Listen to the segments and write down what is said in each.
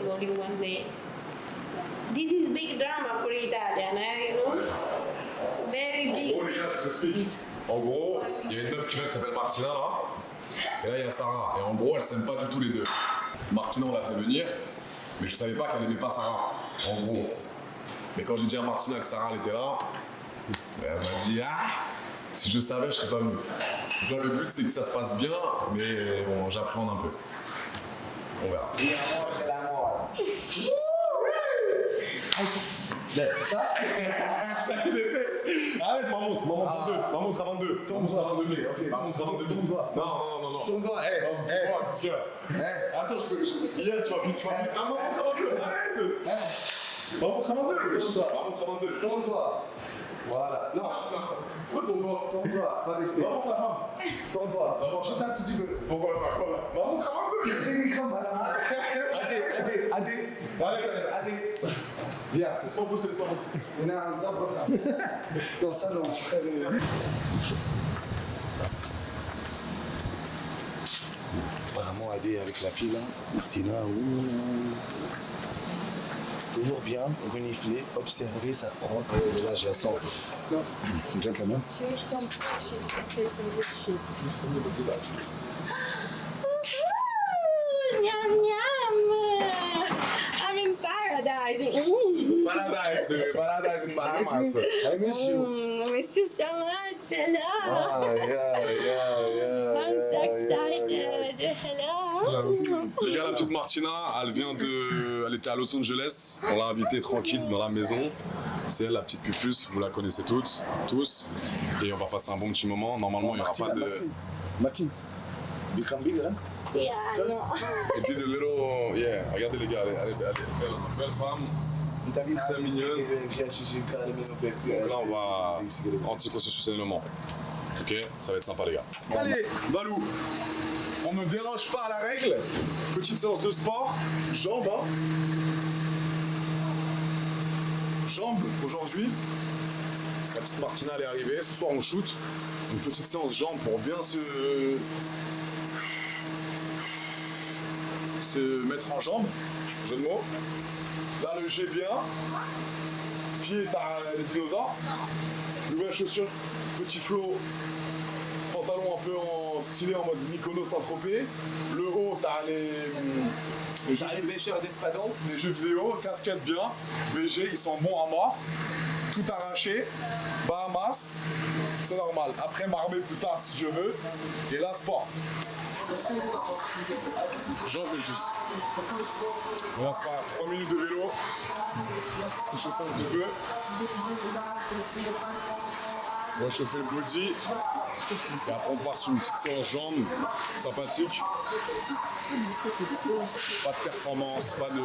bowling one day. This is big drama for Italian, you know? Very big. Oh les gars, je t'explique. En gros, il y avait une meuf qui s'appelle Martina là. Et là il y a Sarah. Et en gros, elles s'aiment pas du tout les deux. Martina, on l'a fait venir, mais je savais pas qu'elle aimait pas Sarah. En gros. Mais quand j'ai dit à Martina que Sarah elle était là, elle m'a dit ah, si je savais, je serais pas venu. Donc là, le but c'est que ça se passe bien, mais bon, j'appréhende un peu. On verra. Ça Ça me déteste. Arrête, ma montre à 22. Tourne-toi. Ma montre à 22. Tourne-toi. Non. Tourne-toi, Qu'est-ce qu'il y a? Attends, je peux. Hier, tu vas plus. Ah, ma montre à 22, arrête. Ma montre à 22. Tourne-toi. Voilà. Non. Pourquoi Tourne-toi, va rester. Ma montre à 20. Tourne-toi. Juste un tout petit peu. Pourquoi pas? Ma montre à 22. Allez. Viens. C'est pas possible. On a un zabre là. Dans le salon. Apparemment, Adé avec la fille là, Martina, toujours bien, renifler, observer, ça prend. Là, je la sens. Gentleman. Yum yum! I'm in paradise. Paradise in Bahamas. I miss you. Miss you so much. Hello. Yeah. I'm so excited. Hello. Les gars, la petite Martina, elle était à Los Angeles. On l'a invitée tranquille dans la maison. C'est elle, la petite pupuce, vous la connaissez toutes, tous. Et on va passer un bon petit moment. Normalement, il n'y aura pas de... Martine, become bigger, hein? Yeah, no. It did a little... Yeah, regardez les gars, elle est belle femme. Très mignonne. Donc là, on va anticonstitutionnellement. Ok, ça va être sympa les gars. Allez, Balou, on ne déroge pas à la règle. Petite séance de sport, jambes. Hein. Jambes aujourd'hui. La petite Martina elle est arrivée. Ce soir on shoot. Une petite séance jambes pour bien se mettre en jambes. Jeu de mots. Là le G bien. Pied t'as les dinosaures. Nouvelle chaussure. Petit flow. Pantalon un peu en stylé en mode Mykonos Saint-Tropez. Le haut t'as les pêcheurs d'espadon. Les jeux vidéo. Casquette bien. VG ils sont bons à mort. Tout arraché, Bahamas, c'est normal. Après m'armer plus tard si je veux. Et là, sport. J'en veux juste. On va faire 3 minutes de vélo. Se chauffer un petit peu. On va chauffer le body. Et après on part sur une petite séance jambes sympathique. Pas de performance, pas de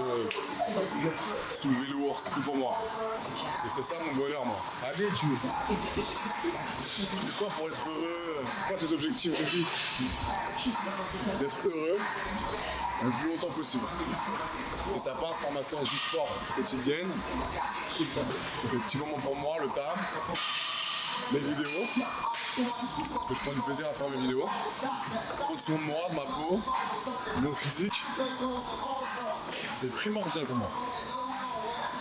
soulever lourd, c'est tout pour moi. Et c'est ça mon bonheur moi. Allez tu fais quoi pour être heureux? C'est quoi tes objectifs de vie? D'être heureux le plus longtemps possible. Et ça passe par ma séance du sport quotidienne. Des petits moments pour moi, le taf. Mes vidéos, parce que je prends du plaisir à faire mes vidéos. Prendre soin de moi, de ma peau, de mon physique. C'est primordial pour moi.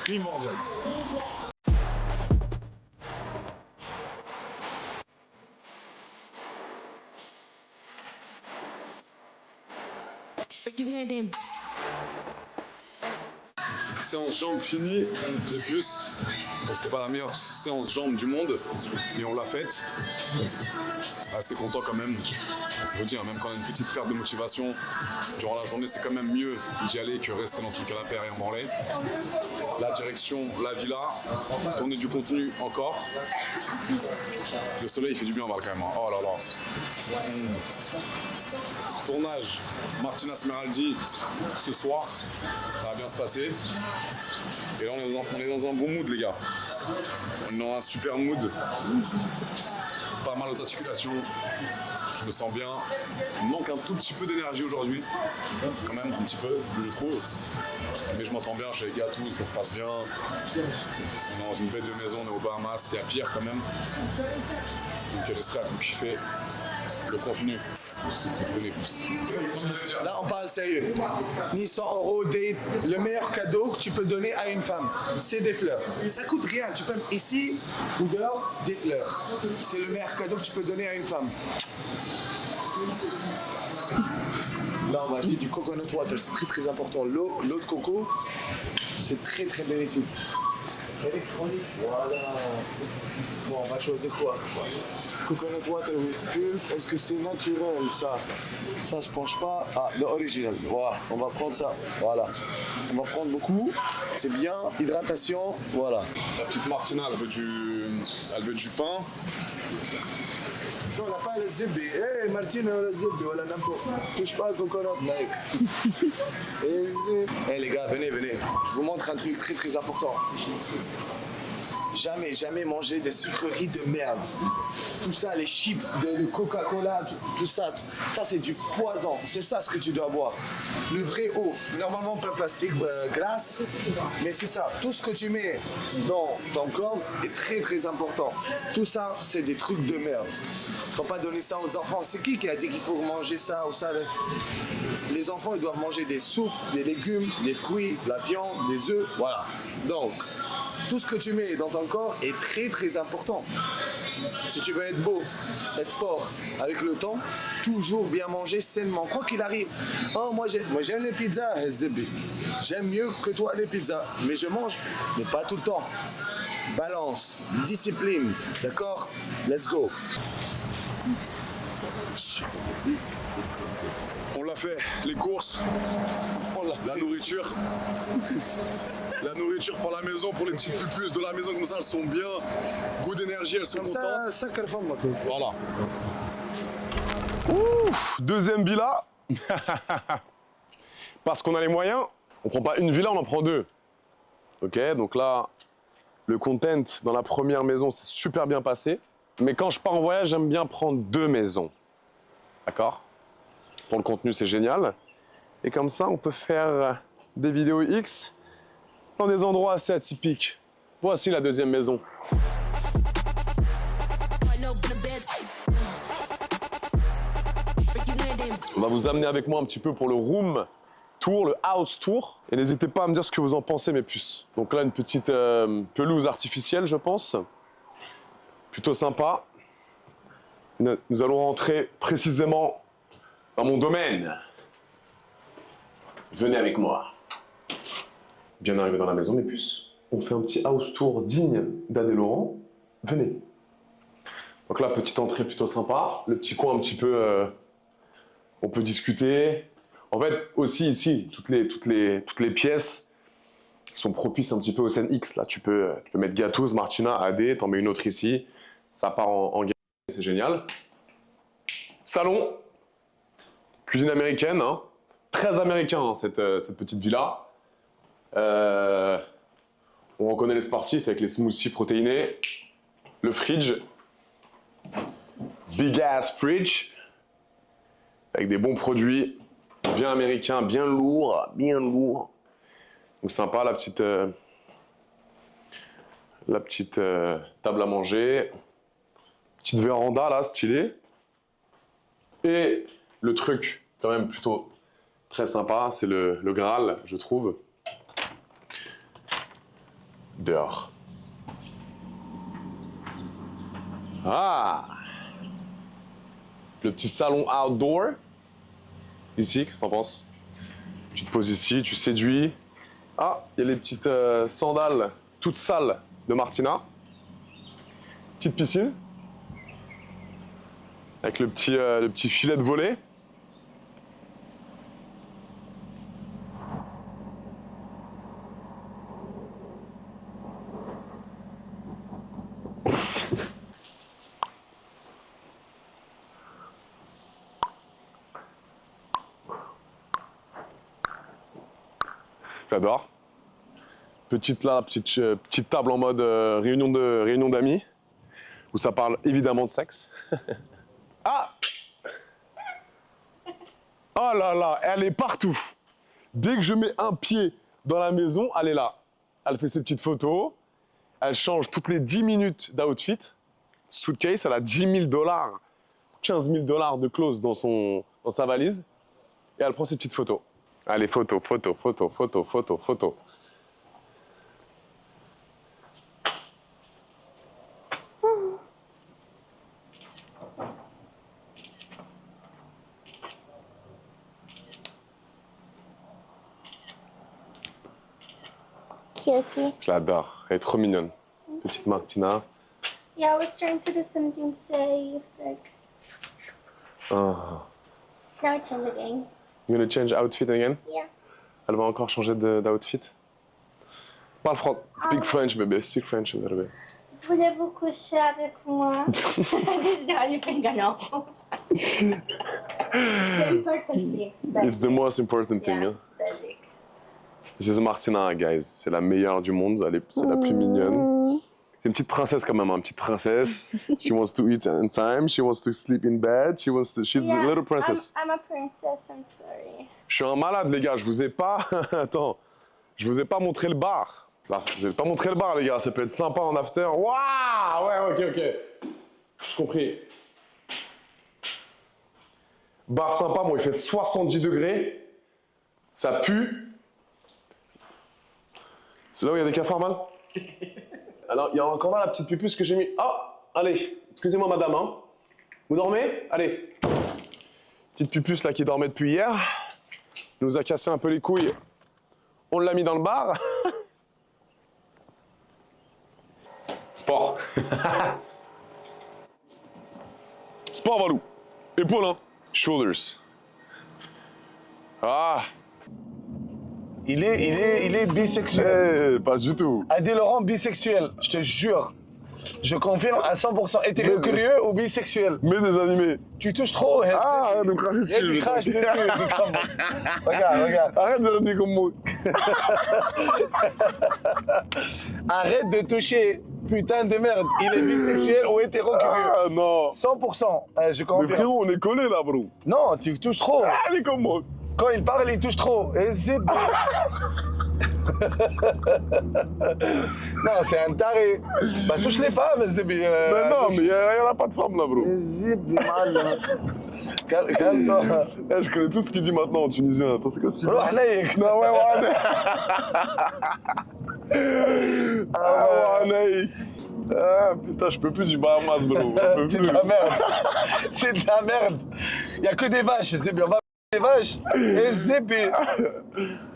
Primordial. Séance jambes finie, c'est plus. Bon, c'était pas la meilleure séance jambes du monde, mais on l'a faite. Assez content quand même. Je vous dis, hein, même quand on a une petite perte de motivation, durant la journée, c'est quand même mieux d'y aller que rester dans son canapé à rien branler. La direction, la villa, tourner du contenu encore. Le soleil il fait du bien en bas quand même. Hein. Oh là là. Tournage, Martina Smeraldi ce soir, ça va bien se passer. Et là on est dans un bon mood les gars. On est dans un super mood. Pas mal aux articulations. Je me sens bien. Il me manque un tout petit peu d'énergie aujourd'hui. Quand même un petit peu, je trouve. Mais je m'entends bien chez les gars, tout, ça se passe bien. On est dans une bête de maison, on est au Bahamas, il y a pire quand même. Donc j'espère que vous kiffez. le contenu, c'est bénéfice. Là, on parle sérieux. Ni 100 € date. Le meilleur cadeau que tu peux donner à une femme, c'est des fleurs. Ça coûte rien. Tu peux ici ou dehors, des fleurs. C'est le meilleur cadeau que tu peux donner à une femme. Là, on va acheter du coconut water. C'est très très important. L'eau de coco, c'est très très bénéfique. Électronique, voilà. Bon, on va choisir quoi? Coconut water with pulp. Est-ce que c'est naturel ça? Ça, je pense pas. Ah, l'original. Voilà, on va prendre ça. Voilà. On va prendre beaucoup. C'est bien. Hydratation. Voilà. La petite Martina, elle veut du pain. Non, on n'a pas le zibbi. Hey, Martine, on a le zibbi. Voilà, n'importe. Touche pas le coconut, mec. Hey, les gars, venez, venez. Je vous montre un truc très très important. Jamais manger des sucreries de merde. Tout ça, les chips, le Coca-Cola, tout ça c'est du poison. C'est ça ce que tu dois boire. Le vrai eau, normalement pas plastique, glace, mais c'est ça. Tout ce que tu mets dans ton corps est très très important. Tout ça, c'est des trucs de merde. Faut pas donner ça aux enfants. C'est qui a dit qu'il faut manger ça ou ça? Les enfants, ils doivent manger des soupes, des légumes, des fruits, de la viande, des œufs, voilà. Donc, tout ce que tu mets dans ton corps est très très important. Si tu veux être beau, être fort avec le temps, toujours bien manger sainement, quoi qu'il arrive. Oh, moi j'aime les pizzas, Hezzebi. J'aime mieux que toi les pizzas, mais je mange, mais pas tout le temps. Balance, discipline, d'accord? Let's go. On l'a fait, les courses, la nourriture. La nourriture pour la maison, pour les petites pupus de la maison, comme ça elles sont bien, goût d'énergie, elles sont contentes. Ça carfum, moi. Voilà. Ouf, deuxième villa. Parce qu'on a les moyens, on prend pas une villa, on en prend deux. Ok, donc là, le content dans la première maison, c'est super bien passé. Mais quand je pars en voyage, j'aime bien prendre deux maisons. D'accord? Pour le contenu, c'est génial. Et comme ça, on peut faire des vidéos X dans des endroits assez atypiques. Voici la deuxième maison. On va vous amener avec moi un petit peu pour le room tour, le house tour. Et n'hésitez pas à me dire ce que vous en pensez, mes puces. Donc là, une petite pelouse artificielle, je pense. Plutôt sympa. Nous allons rentrer précisément dans mon domaine. Venez avec moi. Bien arrivé dans la maison, mes puces. On fait un petit house tour digne d'Anne et Laurent. Venez. Donc là, petite entrée plutôt sympa. Le petit coin un petit peu... on peut discuter. En fait, aussi ici, toutes les pièces sont propices un petit peu au scène X. Là, tu peux mettre gâteuse, Martina, AD, t'en mets une autre ici. Ça part en gamme, c'est génial. Salon. Cuisine américaine, hein. Très américain, hein, cette petite villa. On reconnaît les sportifs avec les smoothies protéinés. Le fridge. Big ass fridge. Avec des bons produits. Bien américains, bien lourds. Bien lourds. Donc sympa la petite table à manger. Petite véranda là, stylée. Et le truc, quand même plutôt très sympa, c'est le Graal, je trouve. Dehors. Ah! Le petit salon outdoor. Ici, qu'est-ce que t'en penses? Tu te poses ici, tu séduis. Ah, il y a les petites sandales toutes sales de Martina. Petite piscine. Avec le petit filet de volet. J'adore. Petite table en mode réunion d'amis, où ça parle évidemment de sexe. Ah! Oh là là, elle est partout. Dès que je mets un pied dans la maison, elle est là. Elle fait ses petites photos. Elle change toutes les 10 minutes d'outfit. Suitcase, elle a $10 000. 15 000 $ de clause dans sa valise et elle prend ses petites photos. Allez, photo, photo, photo, photo, photo, photo. Cutie. Je l'adore, elle est trop mignonne. Petite Martina. Yeah, I was trying to do something safe, like. Oh. Now it's change again. You gonna change outfit again? Yeah. Elle va encore changer d'outfit? Parle français. Speak French, bébé. Speak French a little bit. Voulez-vous coucher avec moi? This is how you think I know. The important thing. It's the most important thing. Yeah, Hein? basic. This is Martina, guys. C'est la meilleure du monde. C'est la plus mignonne. C'est une petite princesse quand même, une petite princesse. She wants to eat on time. She wants to sleep in bed. She's a little princess. I'm a princess, I'm sorry. Je suis un malade, les gars. Je vous ai pas... Attends. Je vous ai pas montré le bar. Là, je vous ai pas montré le bar, les gars. Ça peut être sympa en after. Waouh! Ouais, ok. J'ai compris. Bar sympa. Bon, il fait 70 degrés. Ça pue. C'est là où il y a des cafards mal. Alors, il y a encore là la petite pupuce que j'ai mis. Ah, allez, excusez-moi madame, hein. Vous dormez? Allez. Petite pupuce là qui dormait depuis hier. Nous a cassé un peu les couilles. On l'a mis dans le bar. Sport. Sport, Valou. Épaules, hein. Shoulders. Ah. Il est bisexuel. Pas du tout. Adé Laurent bisexuel, je te jure. Je confirme à 100% hétérocurieux ou bisexuel. Mets des animés. Tu touches trop. Ah, donc crache Il dessus. crache dessus. Regarde. Arrête de redire comme moi. Arrête de toucher. Putain de merde. Il est bisexuel ou hétérocurieux. Ah non. 100%. Je Mais confirme. frérot, on est collés là, bro. Non, tu touches trop. Allez comme moi. Quand il parle, il touche trop. Et c'est... Non, c'est un taré. Bah, touche les femmes, Zébi. Mais non, mais il n'y en a pas de femme là, bro. Zébi, mal. Calme-toi. Eh, je connais tout ce qu'il dit maintenant en tunisien. Attends, c'est quoi ce qu'il dit? روح عليك. Non, ouais. Ah, ouais. Ah, putain, je peux plus du Bahamas, bro. C'est de la merde. C'est de la merde. Il n'y a que des vaches, Zébi. On va des vaches. Et Zébi.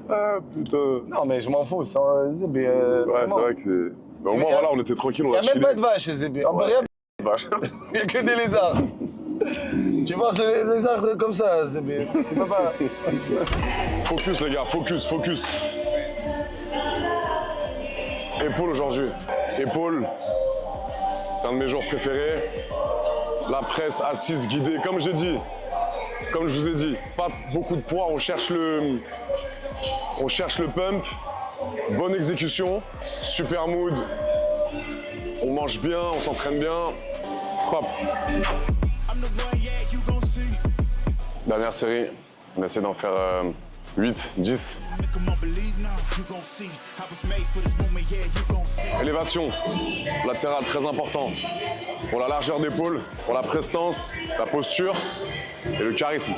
Ah, putain. Non, mais je m'en fous. Zébi. Ouais, c'est vrai que c'est... Mais au moins, voilà, on était tranquille, on Il a n'y a même pas chillé. de vaches, Zébi. On peut rien. Il n'y a que des lézards. Tu penses les lézards comme ça, Zébi. Tu peux pas. Focus, les gars, focus. Épaule aujourd'hui. Épaule, c'est un de mes jours préférés. La presse assise, guidée, comme j'ai dit. Comme je vous ai dit, pas beaucoup de poids, on cherche le pump. Bonne exécution, super mood. On mange bien, on s'entraîne bien. Propre. Dernière série, on essaie d'en faire 8, 10. Élévation, latérale très important. Pour la largeur d'épaule, pour la prestance, la posture et le charisme.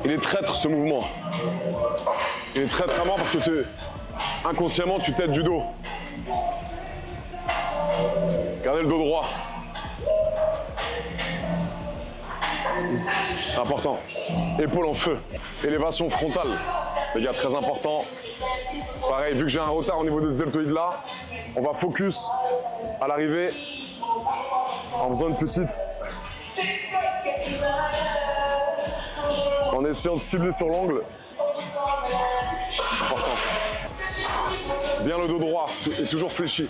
Il est traître ce mouvement. Il est traître vraiment parce que inconsciemment tu t'aides du dos. Gardez le dos droit. C'est important. Épaule en feu. Élévation frontale. Les gars, très important. Pareil, vu que j'ai un retard au niveau des deltoïdes là, on va focus à l'arrivée en faisant une petite. En essayant de cibler sur l'angle. Important. Bien le dos droit et toujours fléchi.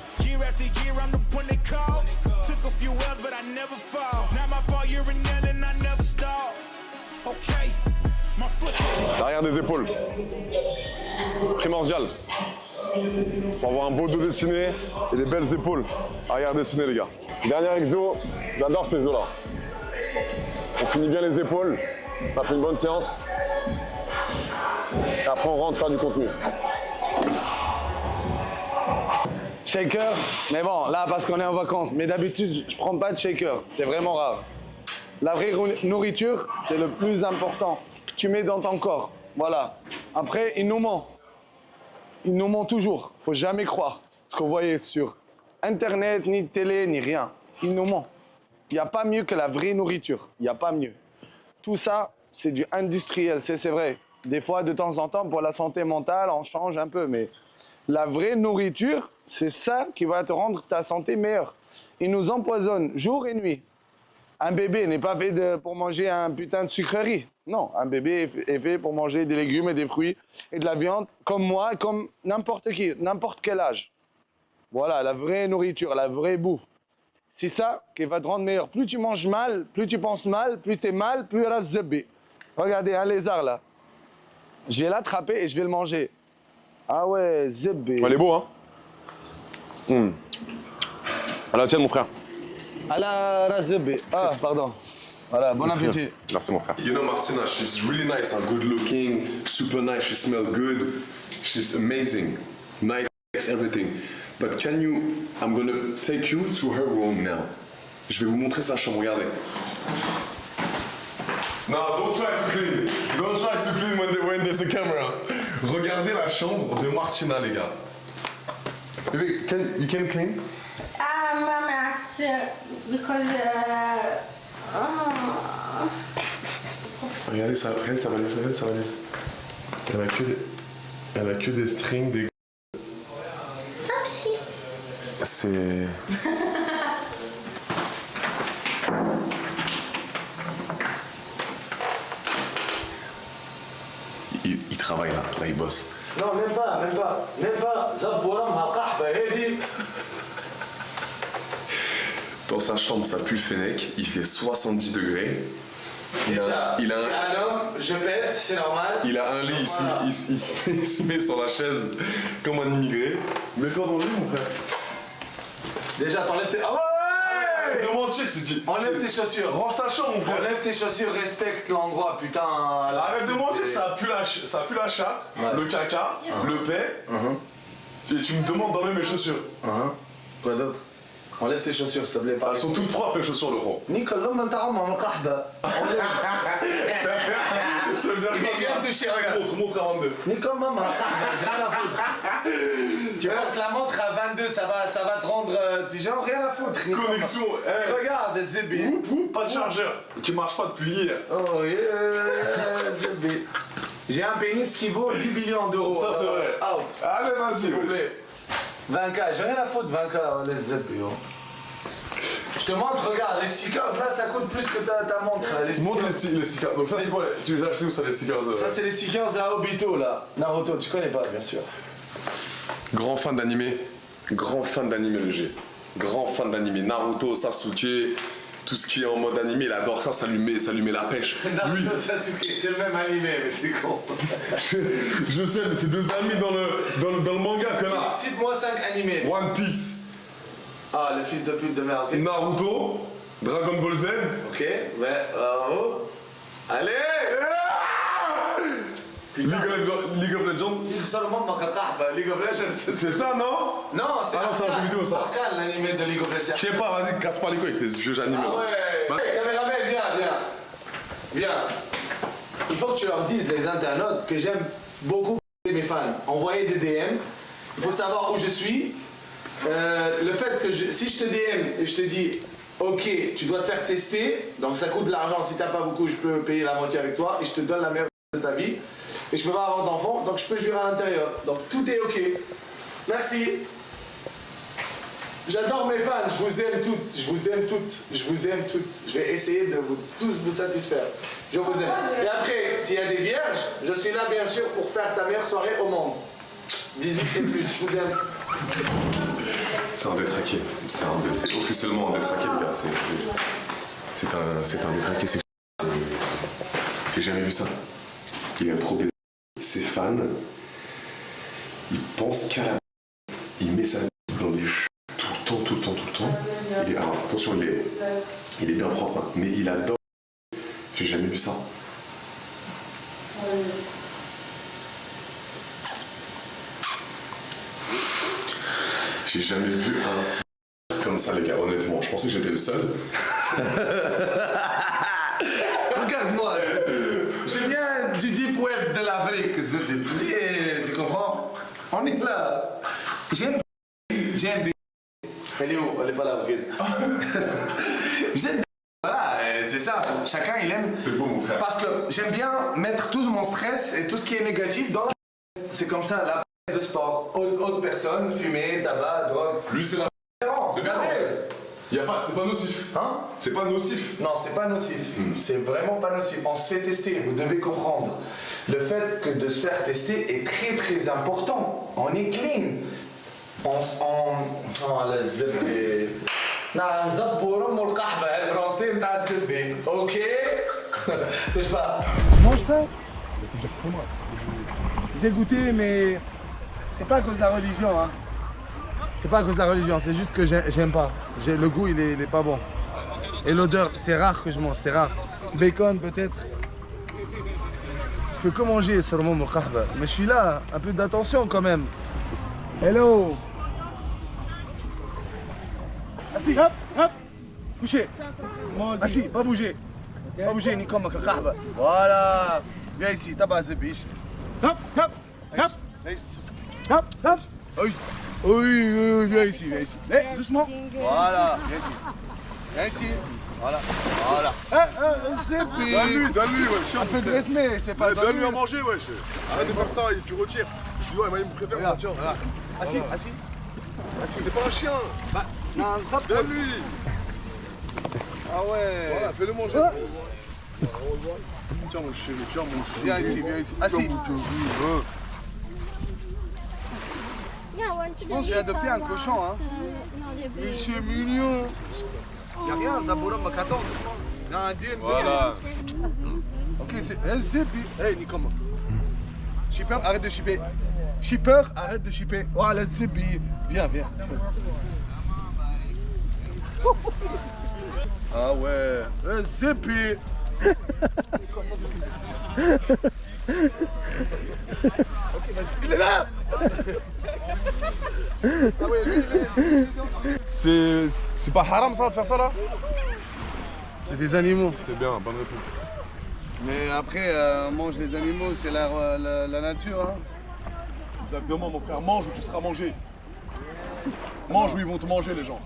L'arrière des épaules. Primordial. Pour avoir un beau dos dessiné et des belles épaules. Arrière dessiné, les gars. Dernier exo. J'adore ces exos là. On finit bien les épaules. Ça fait une bonne séance. Et après, on rentre faire du contenu. Shaker, mais bon, là, parce qu'on est en vacances. Mais d'habitude, je prends pas de shaker. C'est vraiment rare. La vraie nourriture, c'est le plus important que tu mets dans ton corps. Voilà. Après, il nous ment. Il nous ment toujours. Faut jamais croire ce qu'on voyait sur Internet, ni télé, ni rien. Il nous ment. Il n'y a pas mieux que la vraie nourriture. Il n'y a pas mieux. Tout ça, c'est du industriel, c'est vrai. Des fois, de temps en temps, pour la santé mentale, on change un peu. Mais la vraie nourriture, c'est ça qui va te rendre ta santé meilleure. Ils nous empoisonnent jour et nuit. Un bébé n'est pas fait pour manger un putain de sucrerie. Non, un bébé est fait pour manger des légumes et des fruits et de la viande, comme moi, comme n'importe qui, n'importe quel âge. Voilà, la vraie nourriture, la vraie bouffe. C'est ça qui va te rendre meilleur. Plus tu manges mal, plus tu penses mal, plus tu es mal, plus il reste zébé. Regardez, un lézard là. Je vais l'attraper et je vais le manger. Ah ouais, zébé. Elle est beau, hein. Alors tiens, mon frère. À la razébé. Ah, pardon. Voilà, bon appétit. Merci, mon frère. You know, Martina, she's really nice and good looking, super nice, she smells good, she's amazing, nice, everything. But can you, I'm gonna take you to her room now. Je vais vous montrer sa chambre, regardez. No, don't try to clean. Don't try to clean when there's a camera. Regardez la chambre de Martina, les gars. Bébé, you can clean? Mama, because Regardez ça, regardez, ça va aller, ça va aller. Elle a que des strings, des... C'est... il travaille là, il bosse. Non, même pas. Zabouram, haqahba, hedi. Dans sa chambre, ça pue le fennec, il fait 70 degrés. Déjà, il a c'est un homme, je pète, c'est normal. Il a un lit, Voilà. il se met sur la chaise comme un immigré. Mets-toi dans le lit, mon frère. Déjà, t'enlèves tes... Ah ouais! Comment tu sais, c'est qui? Enlève tes chaussures. Range ta chambre, mon frère. Enlève tes chaussures, respecte l'endroit, putain. Là, Arrête de manger, c'est- ça pue la chatte, Ouais. le caca, le paix. Et tu me demandes d'enlever mes chaussures. Quoi d'autre? Enlève tes chaussures, s'il te plaît. Elles sont toutes propres, les chaussures, le gros. Nicolas, on t'a ramené un kahba. Ça veut dire Il quoi, vient ça? me toucher, regarde. Montre à 22. Nicolas, maman, j'ai rien à foutre. Tu passes la montre à 22, ça va te rendre. Tu genre rien à foutre. Nicolas. Connexion, Regarde, Zébé. pas de chargeur, qui marche pas depuis hier. Oh yeah, Zébé. J'ai un pénis qui vaut 10 millions d'euros. Ça, c'est vrai. Out. Allez, vas-y, S'il vous wesh. plaît. 20K, j'ai rien à foutre, 20K, les Zébé. Je te montre, regarde, les stickers là, ça coûte plus que ta montre. Les stickers. Montre les stickers. Donc ça, c'est quoi? Tu les as achetés où, ça, les stickers? Ça, c'est les stickers à Obito là. Naruto, tu connais pas, bien sûr. Grand fan d'animé. Grand fan d'animé, le G. Grand fan d'animé. Naruto, Sasuke, tout ce qui est en mode animé, il adore ça, ça lui met la pêche. Lui, Naruto Sasuke, c'est le même animé, mais t'es con. je sais, mais c'est deux amis dans le manga, connard. Cite-moi 5 animés. One Piece, Ah, le fils de pute de merde, ok. Naruto, Dragon Ball Z. Ok, mais bravo. Allez! League of Legends. League of Legends. C'est ça, non? Non, c'est Ah non, c'est un jeu vidéo, ça. Arcane, l'animé de League of Legends. Je sais pas, vas-y, casse pas les couilles avec tes vieux animés. Ah là. ouais. Bah- Hey, caméraman, viens. Il faut que tu leur dises, les internautes, que j'aime beaucoup mes fans. Envoyer des DM. Il faut savoir où je suis. Le fait que si je te DM et je te dis, ok, tu dois te faire tester, donc ça coûte de l'argent. Si t'as pas beaucoup, je peux payer la moitié avec toi et je te donne la meilleure de ta vie. Et je peux pas avoir d'enfant, donc je peux jouer à l'intérieur. Donc tout est ok. Merci. J'adore mes fans, je vous aime toutes, je vais essayer de tous vous satisfaire. Je vous aime. Et après, s'il y a des vierges, je suis là bien sûr pour faire ta meilleure soirée au monde. 18 et plus, je vous aime. C'est un détraqué. C'est officiellement un détraqué, le gars. C'est un détraqué sexuel. J'ai jamais vu ça. Il a trop baisé. Ses fans, il pense qu'à la... Il met sa dans les cheveux tout le temps. Alors, attention, il est bien propre, hein, mais il adore. J'ai jamais vu ça. J'ai jamais vu un comme ça, les gars, honnêtement. Je pensais que j'étais le seul. Regarde-moi, je viens du deep web de l'Afrique, tu comprends? On est là. J'aime. Elle est où? Elle est pas là, ok. J'aime. Voilà, c'est ça. Chacun il aime. C'est beau, mon frère. Parce que j'aime bien mettre tout mon stress et tout ce qui est négatif dans la. C'est comme ça, la de sport. Autre personne, fumer, tabac, drogue. Lui, c'est la. C'est bien. C'est pas nocif. Hein? C'est pas nocif. Non, c'est pas nocif. C'est vraiment pas nocif. On se fait tester, vous devez comprendre. Le fait que de se faire tester est très très important. On est clean. Oh, le zébé. نعم نزبر ام القحبه الفرنسي نتاع الزبي اوكي touche pas. Mange ça. C'est dur pour moi. J'ai goûté, mais c'est pas à cause de la religion, hein. C'est pas à cause de la religion, c'est juste que j'aime pas. Le goût, il est pas bon. Et l'odeur, c'est rare que je mange, c'est rare. Bacon, peut-être. Je fais que manger sur mon kahba. Mais je suis là, un peu d'attention quand même. Hello. Assis, hop, hop. Couché. Assis, pas bouger. Pas bouger, ni comme le kahba. Voilà. Viens ici, tabac ce biche. Hop, hop, hop. Hop, hop. Oui. Oui, viens ici, viens ici. Eh, doucement. Voilà, viens ici. Viens ici. Voilà, voilà. C'est bien. Donne-lui, wesh. Un peu de respect, c'est pas Donne-lui à manger, wesh. Arrête de faire ça, tu retires. Tu vois, il me préfère, Regarde, tiens. voilà. Assis, assis. C'est pas un chien. Bah, non, ça peut. Donne-lui. Ah ouais. Voilà, fais-le manger. Tiens, mon chéri, tiens, mon chéri. Viens ici, viens ici. Assis. Je pense que j'ai adopté un cochon, hein. Mais c'est mignon. Y'a rien, Zaboura Makaton, doucement. Y'a un DM, Voilà. Ok, c'est Zippy. Hey, Nikoma. Shipper, arrête de shipper. Shipper, arrête de shipper. Voilà, Zippy. Viens, viens. Ah ouais. Zippy. Ok, vas-y. Il est là. Ah ouais, C'est pas haram ça de faire ça là? c'est des animaux. C'est bien, bonne réponse. Mais après, on mange les animaux, c'est la nature. Hein. Exactement, mon frère, mange ou tu seras mangé. Mange ou ils vont te manger les gens.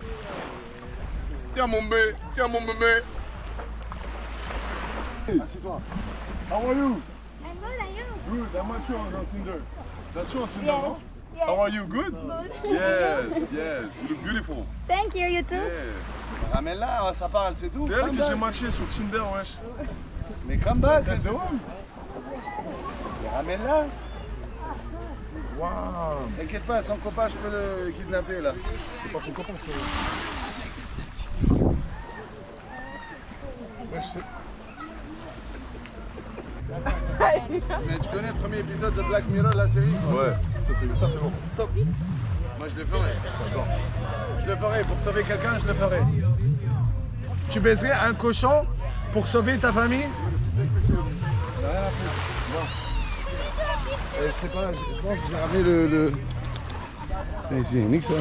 Tiens mon bébé, tiens mon bébé. Assieds-toi. How are you? I'm good, I am. Good, I met you on Tinder. That's you on Tinder, Yes. no? Yes. How are you? Good? Yes, yes. You look beautiful. Thank you, you too. Yeah. Ramène-la, ça parle, c'est tout. C'est elle Come que j'ai back. matché sur Tinder, wesh. Mais come back. That's the one. Ramène-la. Wow. T'inquiète pas, son copain, je peux le kidnapper là. C'est pas son copain, frère. Ouais, je sais. Mais tu connais le premier épisode de Black Mirror, la série? Ouais, ça c'est bon. Stop. Moi je le ferai. Je le ferai, pour sauver quelqu'un, je le ferai. Tu baiserais un cochon pour sauver ta famille? C'est pas là, je pense que j'ai ramené le... Ici, nique ça.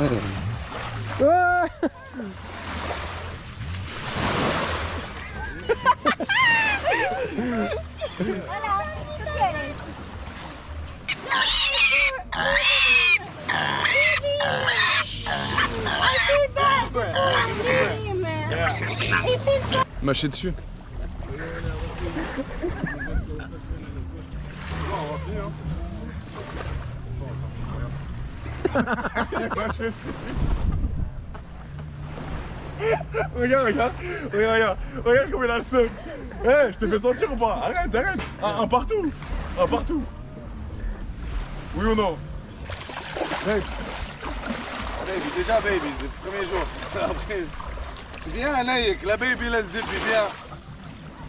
Hola, ¿qué quieres? Mâcher dessus. Regarde comme il a le seum. Eh, je te fais sentir ou pas? Arrête. Un partout. Oui ou non? Baby, déjà baby, c'est le premier jour. Après, viens Anaïk, la baby la zip, viens.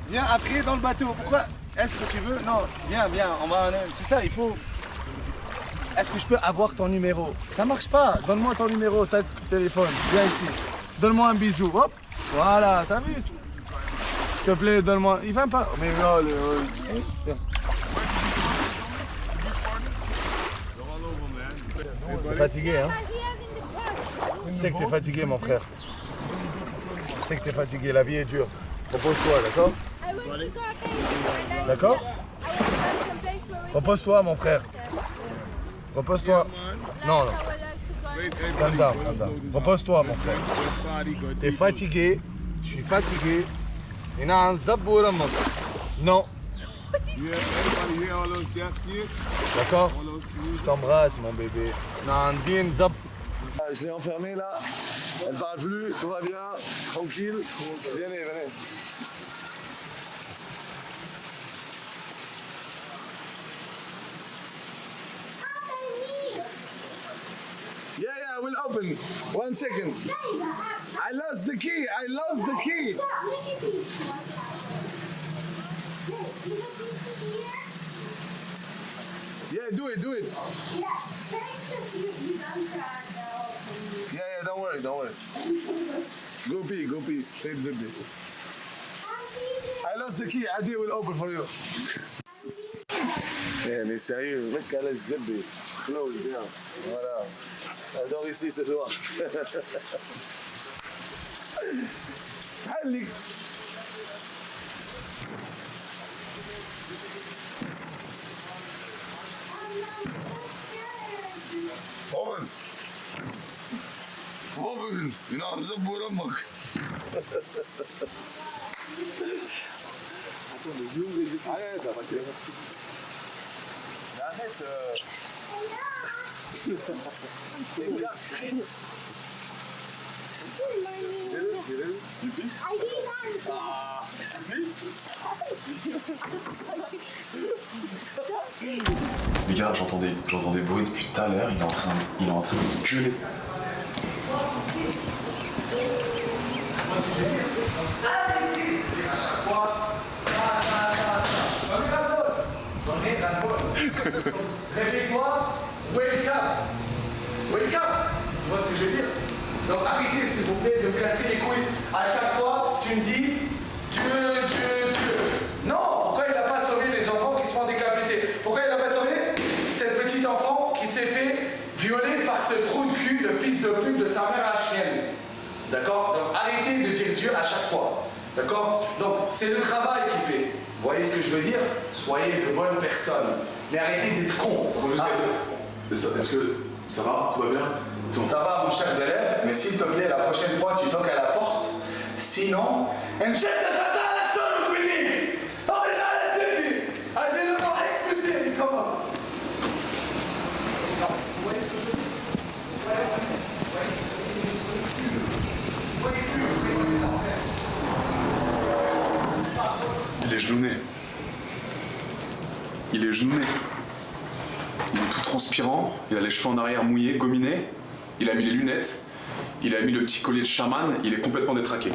Viens après dans le bateau. Pourquoi? Est-ce que tu veux? Non, viens, on va c'est ça, il faut. Est-ce que je peux avoir ton numéro? Ça marche pas. Donne-moi ton numéro, ta téléphone. Viens ici. Donne-moi un bisou. Hop. Voilà, t'as vu? S'il te plaît, donne-moi. Il va pas. Mais oh, Viens. T'es fatigué, hein? Je sais que t'es fatigué, mon frère. Je sais que t'es fatigué, la vie est dure. Repose-toi, d'accord? D'accord? Repose-toi, mon frère. Repose-toi. Non, non. Calm down, calm down. Repose-toi, mon frère. T'es fatigué. Je suis fatigué. Et non, un zabour, mon frère. Non. D'accord? Je t'embrasse, mon bébé. Non, un din zab. Je l'ai enfermée là. Elle parle plus, tout va bien, tranquille. Venez, venez. Yeah, yeah, I will open. 1 second. I lost the key. I lost the key. Yeah, do it, do it. Yeah, yeah, don't worry, don't worry. Go pee, go pee. Say it zippy. I lost the key. Adi will open for you. Yeah, mais sérieux, le mec a laissé zippy. Close, bien. Voilà. Elle dort ici ce soir. Allez. Open. Open. ينام زبور امك. Arrête. Les gars, j'entends des bruits depuis tout à l'heure, il est en train de gueuler. Réveille-toi, wake up. Wake up. Tu vois ce que je veux dire? Donc arrêtez s'il vous plaît de me casser les couilles. À chaque fois, tu me dis Dieu. Non, pourquoi il n'a pas sauvé les enfants qui se font décapiter? Pourquoi il n'a pas sauvé cette petite enfant qui s'est fait violer par ce trou de cul de fils de pute de sa mère à chienne? D'accord? Donc arrêtez de dire Dieu à chaque fois. D'accord? Donc c'est le travail qui paie. Vous voyez ce que je veux dire? Soyez de bonnes personnes. Mais arrêtez d'être cons. Est-ce que ça va? Tout va bien? Ça va, mon cher élève, mais s'il te plaît, la prochaine fois, tu toques à la porte. Sinon, Il est genouné. Il est genouné. Il est tout transpirant, il a les cheveux en arrière mouillés, gominés, il a mis les lunettes, il a mis le petit collier de chaman, il est complètement détraqué.